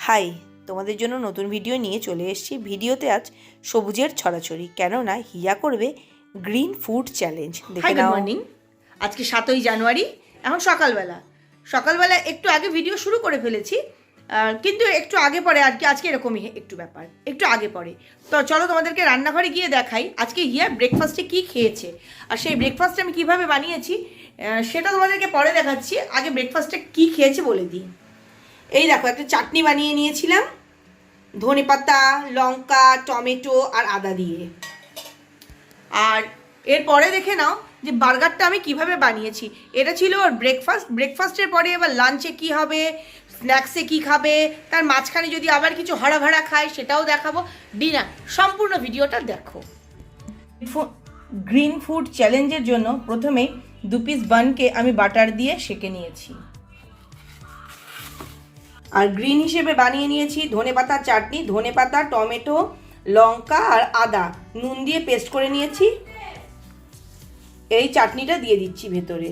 High, তোমাদের জন্য নতুন ভিডিও নিয়ে চলে এসেছি। ভিডিওতে আজ সবুজের ছড়াছড়ি, কেননা হিয়া করবে গ্রিন ফুড চ্যালেঞ্জ। দেখে নাও। Good morning. আজকে 7ই জানুয়ারি। এখন সকালবেলা একটু আগে ভিডিও শুরু করে ফেলেছি, কিন্তু একটু আগে পরে আর কি। আজকে এরকমই একটু ব্যাপার, একটু আগে পরে। তো চলো তোমাদেরকে রান্নাঘরে গিয়ে দেখাই আজকে হিয়া ব্রেকফাস্টে কি খেয়েছে, আর সেই ব্রেকফাস্টে আমি কিভাবে বানিয়েছি সেটা তোমাদেরকে পরে দেখাচ্ছি। আগে ব্রেকফাস্টে কি খেয়েছে বলে দিই। এই দেখো, একটা চাটনি বানিয়ে নিয়েছিলাম ধনেপাতা, লঙ্কা, টমেটো আর আদা দিয়ে। আর এরপরে দেখে নাও যে বার্গারটা আমি কিভাবে বানিয়েছি। এটা ছিল ওর ব্রেকফাস্টের পরে এবার লাঞ্চে কি হবে, স্ন্যাক্সে কি খাবে, তার মাঝখানে যদি আবার কিছু হড়াভাড়া খায় সেটাও দেখাবো। ডিনার সম্পূর্ণ ভিডিওটা দেখো। গ্রিন ফুড চ্যালেঞ্জের জন্য প্রথমে 2 পিস বানকে আমি বাটার দিয়ে সেঁকে নিয়েছি। আর গ্রিন হিসেবে বানিয়ে নিয়েছি ধনেপাতার চাটনি, ধনেপাতা, টমেটো, লঙ্কা আর আদা নুন দিয়ে পেস্ট করে নিয়েছি। এই চাটনিটা দিয়ে দিচ্ছি ভেতরে।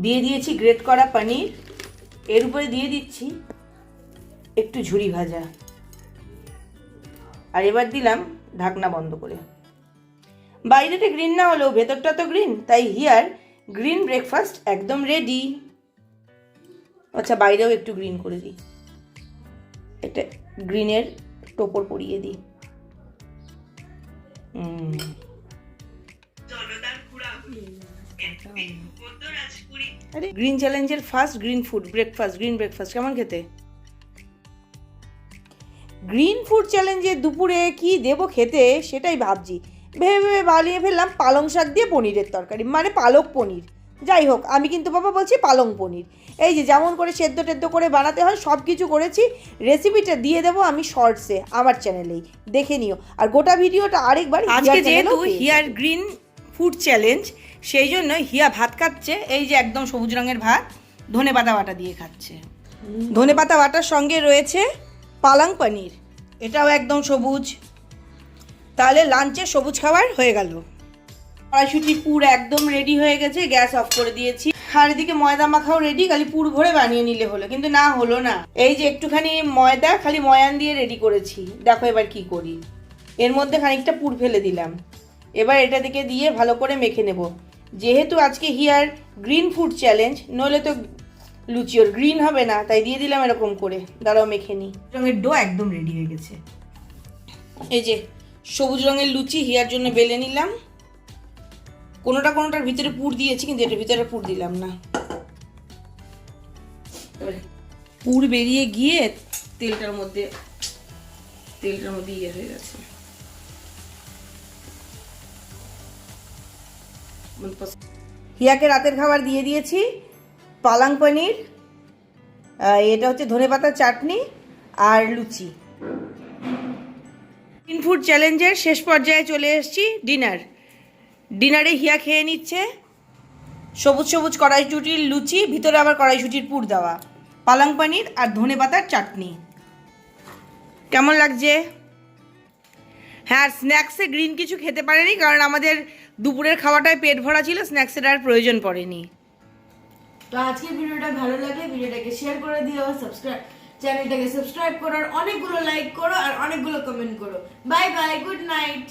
দিয়ে দিয়েছি গ্রেট করা পনির। এর উপরে দিয়ে দিচ্ছি একটু ঝুরি ভাজা। আর এবার দিলাম ঢাকনা বন্ধ করে। বাইরেটা গ্রিন না হলেও ভেতরটা তো গ্রিন, তাই হিয়ার গ্রিন ব্রেকফাস্ট একদম রেডি। আচ্ছা, বাইরেও একটু গ্রিন করে দিই, এটা গ্রিনের টোপর পরিয়ে দিই। গ্রিন চ্যালেঞ্জের first green food breakfast, green breakfast কেমন খেতে? গ্রিন ফুড চ্যালেঞ্জে দুপুরে কি দেবো খেতে সেটাই ভাবছি। ভেবে বানিয়ে ফেললাম পালং শাক দিয়ে পনিরের তরকারি, মানে পালক পনির। যাই হোক, আমি কিন্তু বাবা বলছি পালং পনির। এই যে যেমন করে সেদ্ধ টেদ্ধ করে বানাতে হয় সব কিছু করেছি। রেসিপিটা দিয়ে দেবো আমি শর্টসে, আমার চ্যানেলেই দেখে নিও। আর গোটা ভিডিওটা আরেকবার। আজকে যেহেতু হিয়ার গ্রিন ফুড চ্যালেঞ্জ, সেই জন্য হিয়া ভাত খাচ্ছে। এই যে একদম সবুজ রঙের ভাত, ধনেপাতা বাটা দিয়ে খাচ্ছে। ধনেপাতা বাটার সঙ্গে রয়েছে পালং পনির, এটাও একদম সবুজ। তাহলে লাঞ্চে সবুজ খাবার হয়ে গেল। কড়াইশুটির পুর একদম রেডি হয়ে গেছে, গ্যাস অফ করে দিয়েছি। আর এদিকে ময়দা মাখাও রেডি, খালি পুর ভরে বানিয়ে নিলে হলো, কিন্তু না হলো না। এই যে একটুখানি ময়দা খালি ময়ান দিয়ে রেডি করেছি। দেখো এবার কি করি। এর মধ্যে খানিকটা পুর ফেলে দিলাম। এবার এটা দিকে দিয়ে ভালো করে মেখে নেব। যেহেতু আজকে হিয়ার গ্রিন ফুড চ্যালেঞ্জ, নইলে তো লুচি ওর গ্রিন হবে না, তাই দিয়ে দিলাম এরকম করে। দাঁড়াও মেখে নিই। রঙের ডো একদম রেডি হয়ে গেছে। এই যে সবুজ রঙের লুচি হিয়ার জন্য বেলে নিলাম। কোনোটার ভিতরে পুর দিয়েছি, কিন্তু এটার ভিতরে পুর দিলাম না। পুর বেরিয়ে গিয়ে তেলটার মধ্যে ইয়ে হয়ে গেছে। হিয়াকে রাতের খাবার দিয়ে দিয়েছি পালং পনির, এটা হচ্ছে ধনেপাতার চাটনি আর লুচি। গ্রিন ফুড চ্যালেঞ্জের শেষ পর্যায়ে চলে এসেছি। ডিনারে হিয়া খেয়ে নিচ্ছে সবুজ কড়াইশুটির লুচি, ভিতরে আবার কড়াইশুটির পুর দেওয়া, পালং পনির আর ধনেপাতার চাটনি। কেমন লাগছে? হ্যাঁ, স্ন্যাক্সে গ্রিন কিছু খেতে পারেনি, কারণ আমাদের দুপুরের খাওয়াটায় পেট ভরা ছিল, স্ন্যাক্সের আর প্রয়োজন পড়েনি। তো আজকের ভিডিওটা ভালো লাগলে ভিডিওটাকে শেয়ার করে দিও, চ্যানেলটাকে সাবস্ক্রাইব করো, আর অনেকগুলো লাইক করো আর অনেকগুলো কমেন্ট করো। Bye bye, good night.